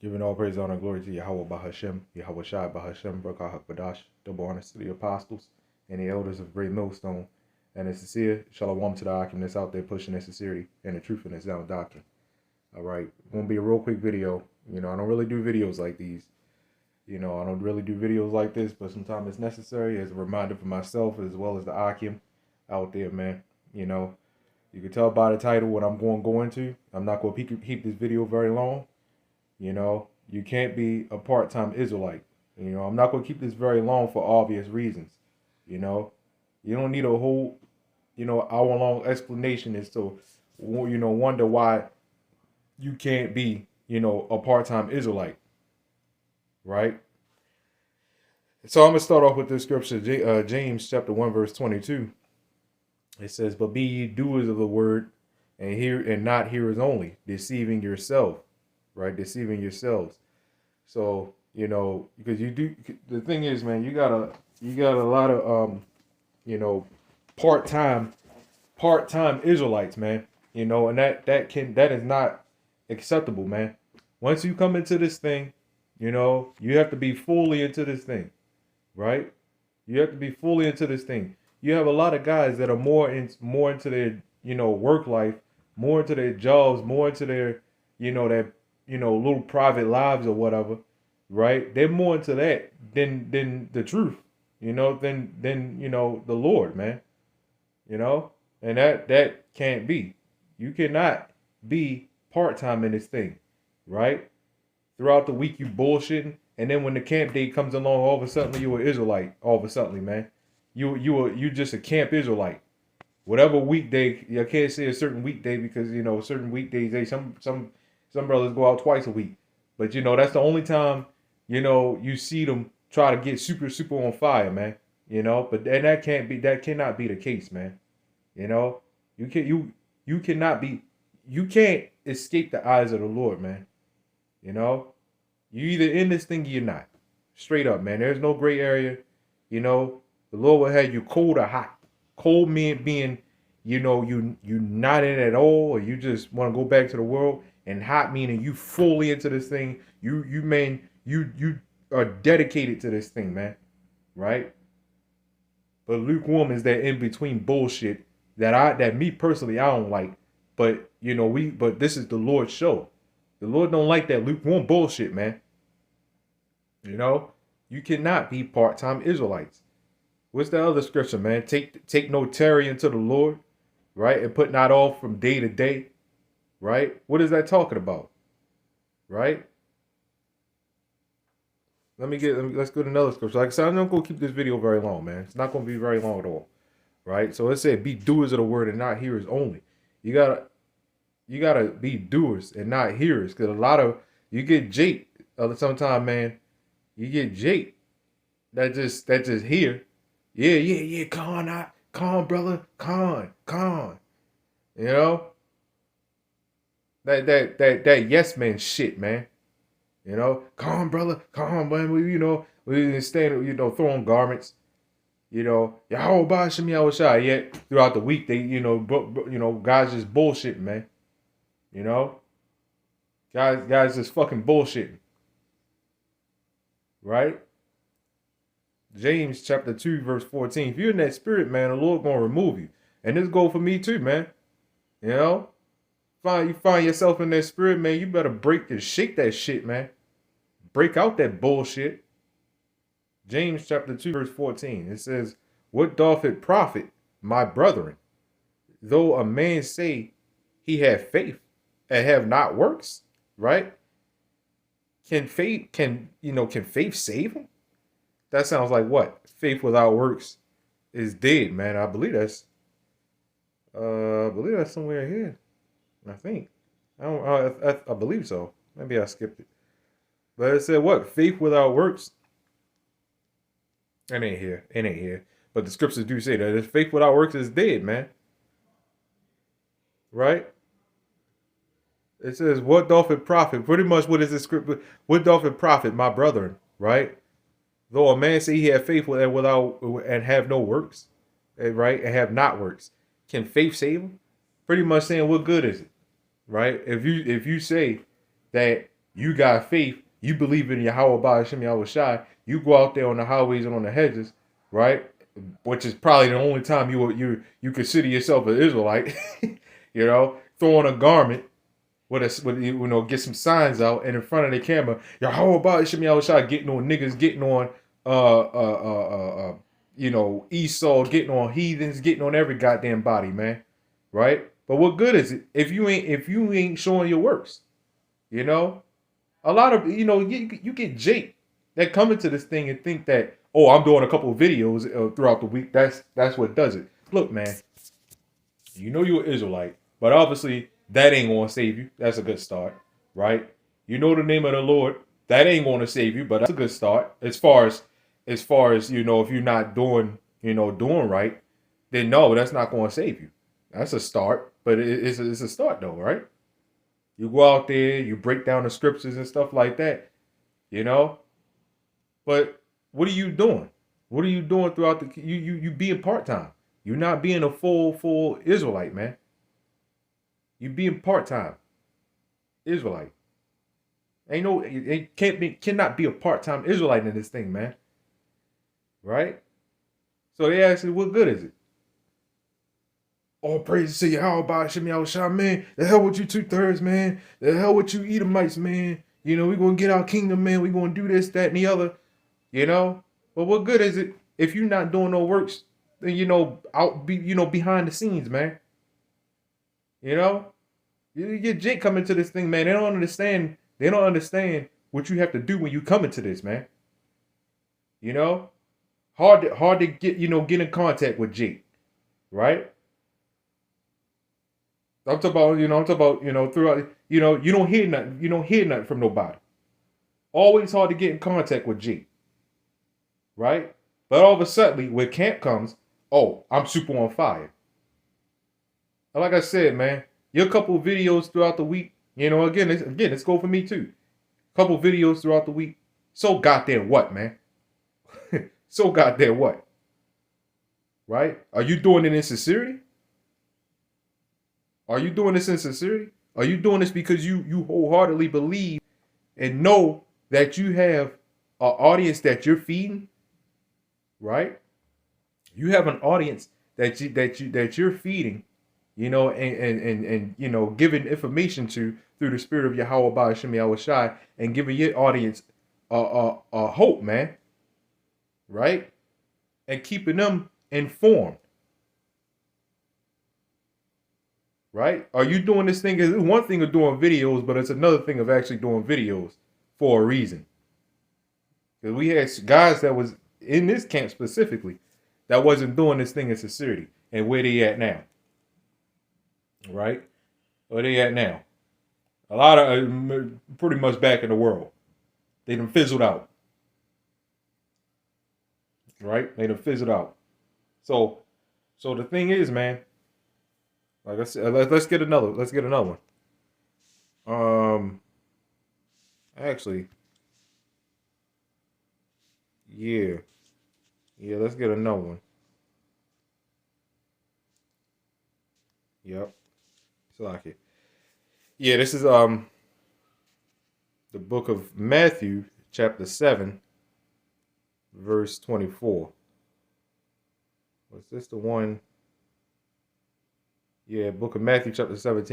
Giving all praise, honor, and glory to Yahawah BAHASHAM, YAHAWASHI BAHASHAM, Barakah HaKadash, double honors to the apostles and the elders of Great Millstone, and the sincere shalom to the Akim that's out there pushing the sincerity and the truth in the sound doctrine. All right, gonna be a real quick video. I don't really do videos like these. I don't really do videos like this, but sometimes it's necessary as a reminder for myself as well as the Akim out there, man. You can tell by the title what I'm going to go into. I'm not going to keep this video very long. You can't be a part-time Israelite. I'm not going to keep this very long for obvious reasons. You don't need a whole, hour-long explanation as to, wonder why you can't be, a part-time Israelite, right? So I'm going to start off with this scripture, James chapter 1, verse 22. It says, "But be ye doers of the word, and not hearers only, deceiving yourself." Right? Deceiving yourselves. So, because the thing is, man, you got a lot of, part-time Israelites, man, and that is not acceptable, man. Once you come into this thing, you have to be fully into this thing, right? You have to be fully into this thing. You have a lot of guys that are more into their, work life, more into their jobs, more into their, their little private lives or whatever, right? They're more into that than the truth, than the Lord, man. And that can't be. You cannot be part-time in this thing, right? Throughout the week you bullshitting, and then when the camp day comes along, all of a sudden you an Israelite. All of a sudden, man, you just a camp Israelite. Whatever weekday, I can't say a certain weekday because certain weekdays, some brothers go out twice a week, but that's the only time you see them try to get super on fire, man. But and that cannot be the case, man. You cannot be, you can't escape the eyes of the Lord, man. You either in this thing or you're not. Straight up, man. There's no gray area. The Lord will have you cold or hot. Cold being, you not in at all, or you just want to go back to the world. And hot meaning you fully into this thing. You are dedicated to this thing, man. Right? But lukewarm is that in between bullshit that me personally I don't like. But but this is the Lord's show. The Lord don't like that lukewarm bullshit, man. You cannot be part-time Israelites. What's the other scripture, man? Take no tarry unto the Lord, right? And put not off from day to day. Right? What is that talking about? Right? Let's go to another scripture. Like I said, I'm not going to keep this video very long, man. It's not going to be very long at all. Right? So it said, be doers of the word and not hearers only. You gotta be doers and not hearers. Because you get Jake sometimes, man. You get Jake that just hear. Yeah, con, brother, con. That yes man shit, man. Come brother, come man. We stand, throwing garments. Yahawah BAHASHAM YAHAWASHI. Yet throughout the week they, guys just bullshitting, man. Guys just fucking bullshitting. Right? James chapter 2, verse 14. If you're in that spirit, man, the Lord gonna remove you. And this go for me too, man. You find yourself in that spirit, man, you better shake that shit, man. Break out that bullshit. James chapter 2, verse 14. It says, "What doth it profit, my brethren, though a man say he have faith and have not works?" Right? Can faith save him? That sounds like what? Faith without works is dead, man. I believe that's somewhere here. I think. I believe so. Maybe I skipped it. But it said what? Faith without works. It ain't here. But the scriptures do say that if faith without works is dead, man. Right? It says, what doth it profit? Pretty much what is the script? What doth it profit, my brethren? Right? Though a man say he have faith and have no works, right? And have not works. Can faith save him? Pretty much saying, what good is it? Right? If you say that You got faith. You believe in Yahawah BAHASHAM YAHAWASHI. You go out there on the highways and on the hedges, right? Which is probably the only time you consider yourself an Israelite. You know, throw on a garment with get some signs out and in front of the camera, Yahawah BAHASHAM YAHAWASHI, getting on niggas, getting on Esau, getting on heathens, getting on every goddamn body, man. Right? But what good is it if you ain't showing your works? You know? A lot of you get Jake that come into this thing and think that, oh, I'm doing a couple of videos throughout the week. That's what does it. Look, man, you know you're an Israelite, but obviously that ain't gonna save you. That's a good start, right? You know the name of the Lord. That ain't gonna save you, but that's a good start. As far as if you're not doing right, then no, that's not gonna save you. That's a start, but it's a start though, right? You go out there, you break down the scriptures and stuff like that, you know. But what are you doing? What are you doing throughout you being part time? You're not being a full Israelite, man. You being part time Israelite. Cannot be a part time Israelite in this thing, man. Right? So they ask me, what good is it? All praise to Yahawah BAHASHAM YAHAWASHI, man. The hell with you 2/3, man. The hell with you Edomites, man. We're going to get our kingdom, man. We're going to do this, that, and the other. But what good is it if you're not doing no works, behind the scenes, man? You get Jake coming to this thing, man. They don't understand what you have to do when you come into this, man. Hard to get in contact with Jake, right? I'm talking about, throughout, you don't hear nothing from nobody. Always hard to get in contact with Jake, right? But all of a sudden, when camp comes, oh, I'm super on fire. And like I said, man, your couple of videos throughout the week, again, it's go for me too. Couple videos throughout the week. So goddamn what, man? So goddamn what? Right? Are you doing it in sincerity? Are you doing this in sincerity? Are you doing this because you wholeheartedly believe and know that you have an audience that you're feeding? Right? You have an audience that you're feeding, and giving information to through the spirit of Yahawah BAHASHAM YAHAWASHI, and giving your audience a hope, man. Right? And keeping them informed. Right? Are you doing this thing? It's one thing of doing videos, but it's another thing of actually doing videos for a reason. Because we had guys that was in this camp specifically that wasn't doing this thing in sincerity. And where they at now? Right? Where they at now? A lot of pretty much back in the world. They done fizzled out. Right? They done fizzled out. So the thing is, man, like I said, let's get another one. Actually, yeah, let's get another one. Yep, it's like it. Yeah, this is the book of Matthew, chapter 7, verse 24. Was this the one? Yeah, book of Matthew, chapter 7,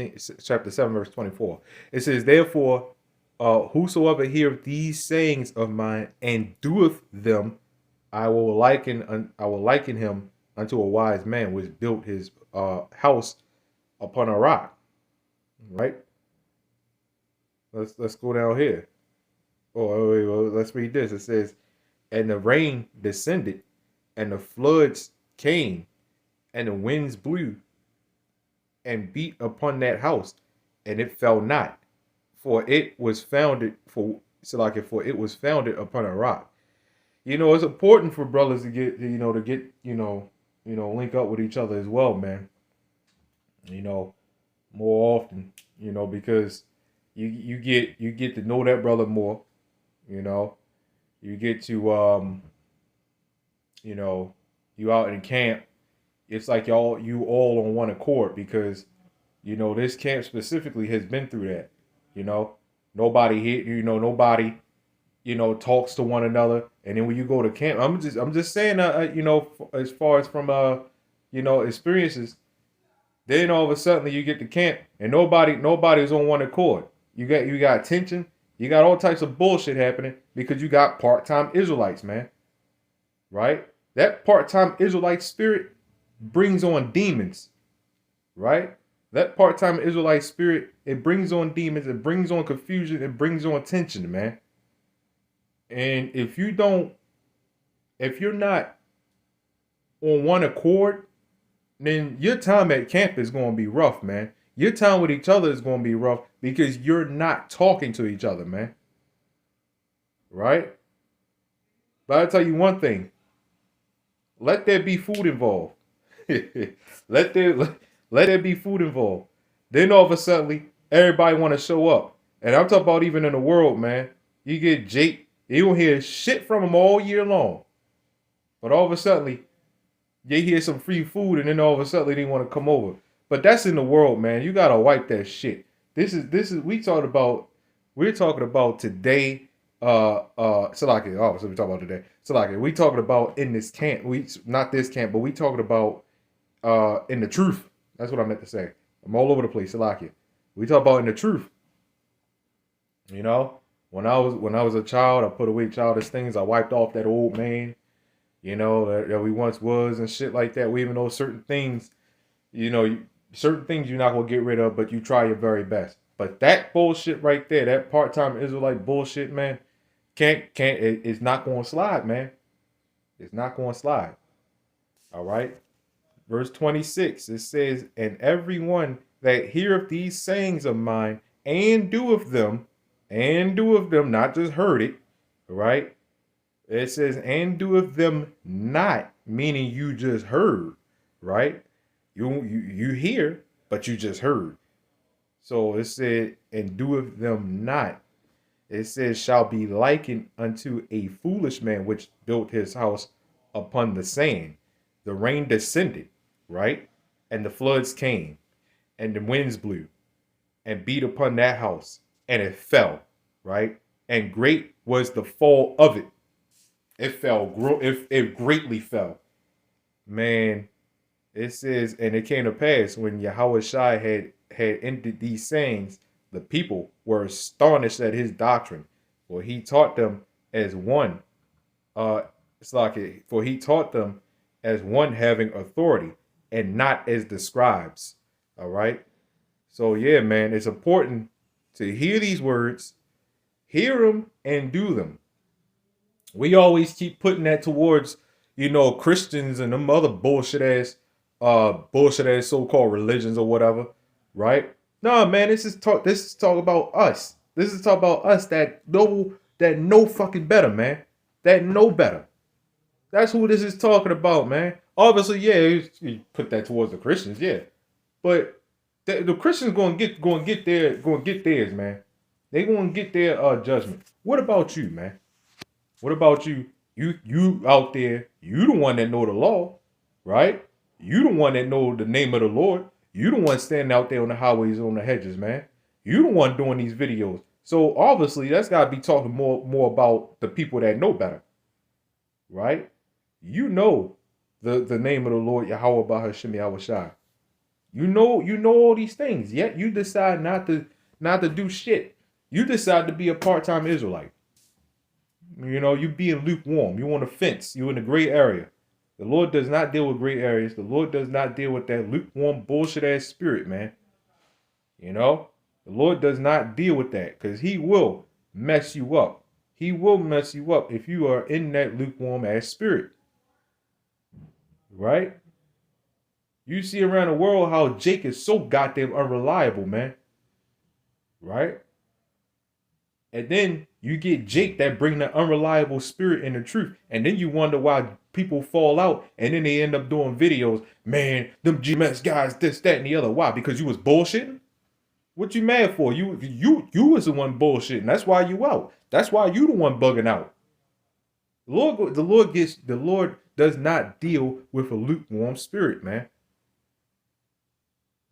verse 24. It says, therefore, whosoever heareth these sayings of mine and doeth them, I will liken him unto a wise man which built his house upon a rock. Right? Let's go down here. Let's read this. It says, and the rain descended, and the floods came, and the winds blew, and beat upon that house, and it fell not, for it was founded upon a rock. It's important for brothers to get link up with each other as well, man. More often, because you get to know that brother more. You get to you out in camp. It's like you all on one accord, because this camp specifically has been through that. Nobody here, nobody, talks to one another. And then when you go to camp, I'm just saying, as far as from experiences, then all of a sudden you get to camp and nobody's on one accord. You got tension, you got all types of bullshit happening because you got part-time Israelites, man. Right? That part-time Israelite spirit brings on demons, right? That part-time Israelite spirit, it brings on demons, it brings on confusion, it brings on tension, man. And if you're not on one accord, then your time at camp is going to be rough, man. Your time with each other is going to be rough because you're not talking to each other, man. Right? But I'll tell you one thing. Let there be food involved. let there be food involved. Then all of a sudden, everybody want to show up. And I'm talking about even in the world, man. You get Jake, you don't hear shit from him all year long. But all of a sudden, you hear some free food, and then all of a sudden they want to come over. But that's in the world, man. You gotta wipe that shit. This is we're talking about today. Salaki. Oh, so we're talking about today. Salaki. We talking about in this camp. Not this camp, but we talking about in the truth. That's what I meant to say. I'm all over the place. Salaki. We talk about in the truth. When I was a child, I put away childish things. I wiped off that old man. That we once was and shit like that. We even know certain things. Certain things you're not gonna get rid of, but you try your very best. But that bullshit right there, that part-time Israelite bullshit, man, it's not gonna slide, man. It's not gonna slide. All right. Verse 26, it says, "And everyone that heareth these sayings of mine and doeth them, not just heard it, right? It says, and doeth them not, meaning you just heard, right? You hear, but you just heard. So it said, and doeth them not. It says, shall be likened unto a foolish man which built his house upon the sand. The rain descended, right? And the floods came, and the winds blew, and beat upon that house, and it fell, right? And great was the fall of it. It fell, it greatly fell. Man, it says, and it came to pass when YAHAWASHI had ended these sayings, the people were astonished at his doctrine, for he taught them as one. For he taught them as one having authority, and not as the scribes. All right. So yeah, man, it's important to hear these words, hear them, and do them. We always keep putting that towards, Christians and them other bullshit ass so-called religions or whatever, right? No, man, this is talk about us. This is talk about us that know fucking better, man. That know better. That's who this is talking about, man. Obviously, yeah, you put that towards the Christians, yeah. But the Christians gonna get theirs, man. They gonna get their judgment. What about you, man? What about you? You out there, you the one that know the law, right? You the one that know the name of the Lord. You the one standing out there on the highways, on the hedges, man. You the one doing these videos. So obviously that's gotta be talking more about the people that know better. Right? You know the name of the Lord, Yahawah, BAHASHAM, YAHAWASHI. You know all these things, yet you decide not to do shit. You decide to be a part-time Israelite. You being lukewarm. You on the fence. You in the gray area. The Lord does not deal with gray areas. The Lord does not deal with that lukewarm bullshit ass spirit, man. The Lord does not deal with that because he will mess you up. He will mess you up if you are in that lukewarm ass spirit. Right? You see around the world how Jake is so goddamn unreliable, man. Right? And then you get Jake that bring the unreliable spirit and the truth. And then you wonder why people fall out. And then they end up doing videos. Man, them GMS guys, this, that, and the other. Why? Because you was bullshitting? What you mad for? You was the one bullshitting. That's why you out. That's why you the one bugging out. The Lord does not deal with a lukewarm spirit, man.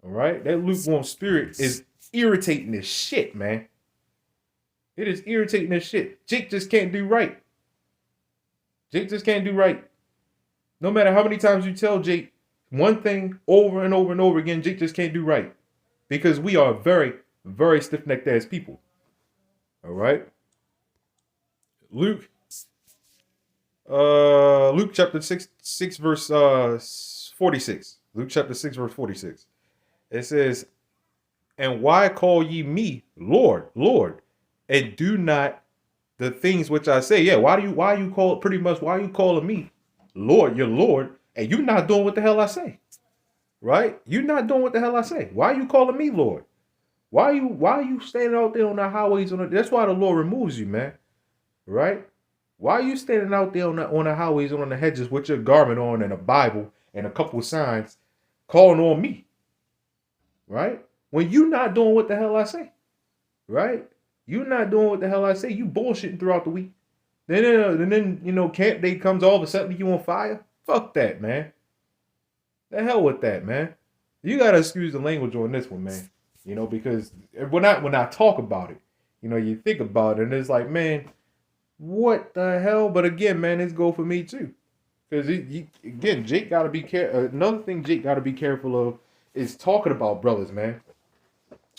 All right? That lukewarm spirit is irritating as shit, man. It is irritating as shit. Jake just can't do right. Jake just can't do right. No matter how many times you tell Jake one thing over and over and over again, Jake just can't do right. Because we are very, very stiff-necked ass people. All right. Luke chapter 6 verse 46. Luke chapter 6 verse 46. It says, "And why call ye me Lord, Lord, and do not the things which I say?" Yeah, why you calling me Lord, your Lord, and you not doing what the hell I say? Right? You not doing what the hell I say. Why are you calling me Lord? Why are you standing out there on the highways that's why the Lord removes you, man. Right? Why are you standing out there on the highways and on the hedges with your garment on and a Bible and a couple of signs calling on me? Right? When you not doing what the hell I say. Right? You not doing what the hell I say. You bullshitting throughout the week. Then camp day comes, all of a sudden you on fire. Fuck that, man. The hell with that, man. You gotta excuse the language on this one, man. Because when I talk about it, you think about it and it's like, man, what the hell? But again, man, it's go for me too. Because again, Jake gotta be careful. Another thing Jake gotta be careful of is talking about brothers, man.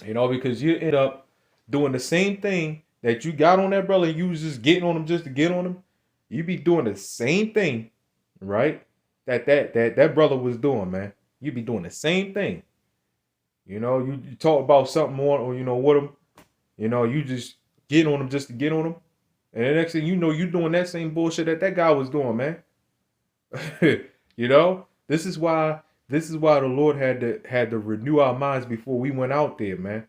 Because you end up doing the same thing that you got on that brother, and you was just getting on him just to get on him. You be doing the same thing, right? That brother was doing, man. You be doing the same thing. You talk about something more, or with him. You just get on him just to get on him, and the next thing you know, you doing that same bullshit that guy was doing, man. This is why the Lord had to renew our minds before we went out there, man.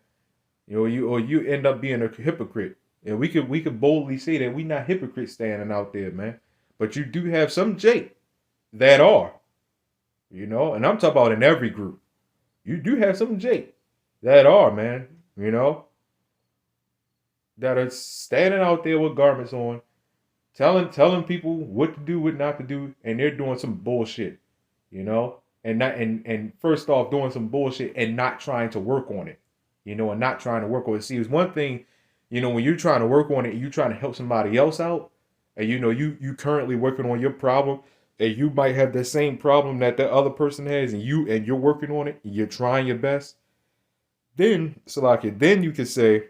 You end up being a hypocrite, and we could boldly say that we not hypocrites standing out there, man. But you do have some Jake that are, and I'm talking about in every group. You do have some Jake that are, man, that are standing out there with garments on, telling people what to do, what not to do, and they're doing some bullshit, and first off doing some bullshit and not trying to work on it, and not trying to work on it. See, it's one thing, when you're trying to work on it, you're trying to help somebody else out, and you currently working on your problem, and you might have the same problem that the other person has, and you're working on it, and you're trying your best. Then, then you can say,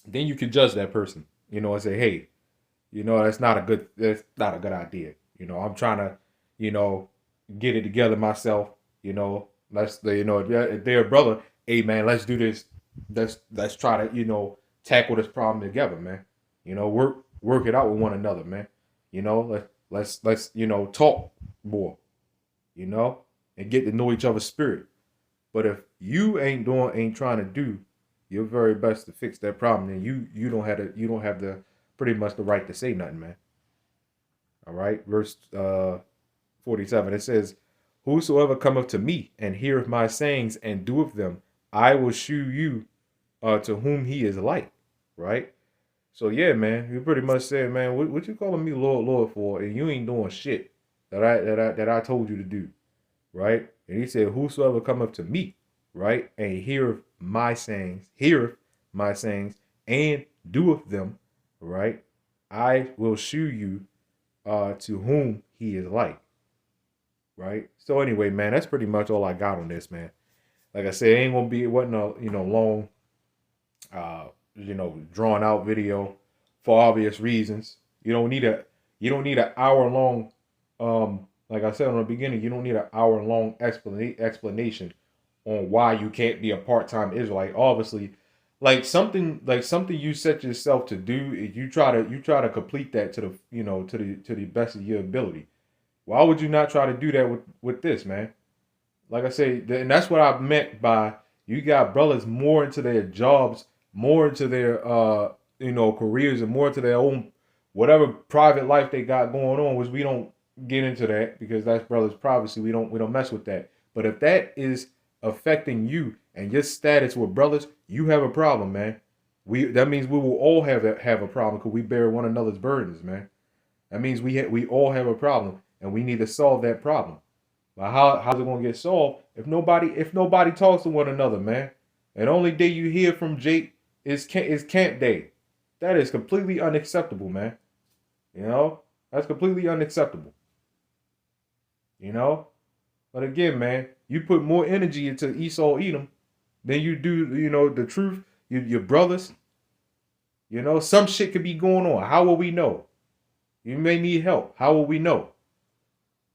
then you can judge that person, and say, hey, that's not a good idea. I'm trying to, get it together myself. If they're a brother, hey man, let's do this. Let's try to, tackle this problem together, man. Work it out with one another, man. Let's talk more, and get to know each other's spirit. But if you ain't trying to do your very best to fix that problem, then you don't have the pretty much the right to say nothing, man. All right, verse 47. It says, "Whosoever cometh to me and heareth my sayings and doeth them, I will shew you to whom he is like." Right. So yeah, man, you pretty much said, man, what you calling me Lord, Lord for, and you ain't doing shit that I told you to do, right? And he said, "Whosoever cometh to me, right, and heareth my sayings, and doeth them, right, I will shew you to whom he is like." Right. So anyway, man, that's pretty much all I got on this, man. Like I said, it wasn't a long drawn out video for obvious reasons. You don't need an hour long like I said in the beginning, you don't need an hour long explanation on why you can't be a part-time Israelite. Obviously, like something you set yourself to do, you try to complete that to the best of your ability. Why would you not try to do that with this, man? Like I say, and that's what I meant by you got brothers more into their jobs, more into their careers, and more into their own whatever private life they got going on, which we don't get into that because that's brothers' privacy. We don't mess with that. But if that is affecting you and your status with brothers, you have a problem, man. That means we will all have a problem because we bear one another's burdens, man. That means we all have a problem and we need to solve that problem. But how's it gonna get solved if nobody talks to one another, man? And the only day you hear from Jake is camp day. That is completely unacceptable, man. You know? That's completely unacceptable. You know? But again, man, you put more energy into Esau Edom than you do, you know, the truth, your brothers. You know, some shit could be going on. How will we know? You may need help. How will we know?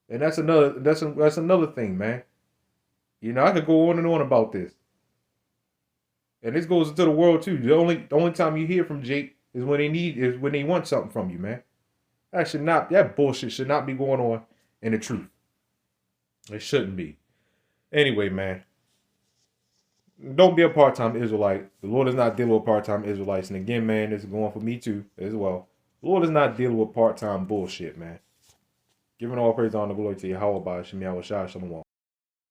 And that's another thing, man. You know, I could go on and on about this. And this goes into the world too. The only time you hear from Jake is when they want something from you, man. That bullshit should not be going on in the truth. It shouldn't be. Anyway, man. Don't be a part-time Israelite. The Lord is not dealing with part-time Israelites. And again, man, this is going for me too as well. The Lord is not dealing with part-time bullshit, man. Giving all praise, honor, glory to Yahawah, BAHASHAM, YAHAWASHI, Shalom.